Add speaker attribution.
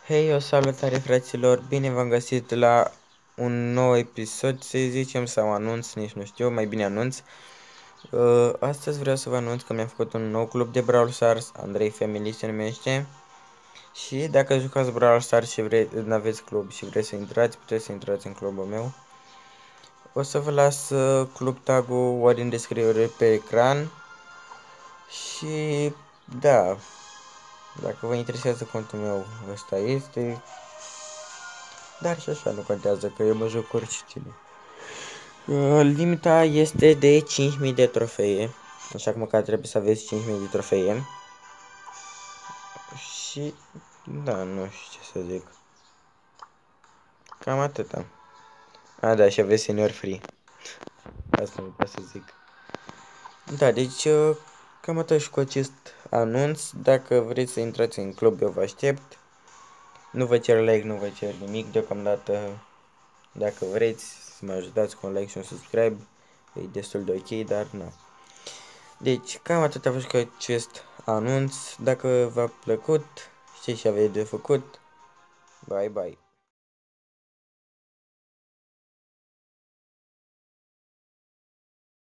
Speaker 1: Hei, o salutare fraților, bine v-am găsit la un nou episod, să zicem, sau anunț, nici nu știu, mai bine anunț. Astăzi vreau să vă anunț că mi-am făcut un nou club de Brawl Stars, Andrei Family se numește. Și dacă jucați Brawl Stars și n-aveți club și vreți să intrați, puteți să intrați în clubul meu. O să vă las club tag-ul ori în descriere pe ecran. Și da, dacă vă interesează contul meu, ăsta este. Dar și așa nu contează, că eu mă joc cu oricine. Limita este de 5.000 de trofee. Așa că măcar trebuie să aveți 5.000 de trofee. Și da, nu știu ce să zic. Cam atâta. A, da, și aveți senior free. Asta nu pot să zic. Da, deci cam atât și cu acest anunț. Dacă vreți să intrați în club, eu vă aștept. Nu vă cer like, nu vă cer nimic deocamdată. Dacă vreți să mă ajutați cu un like și un subscribe, e destul de ok, dar nu. Deci, cam atât a fost cu acest anunț. Dacă v-a plăcut, știți ce aveți de făcut. Bye, bye.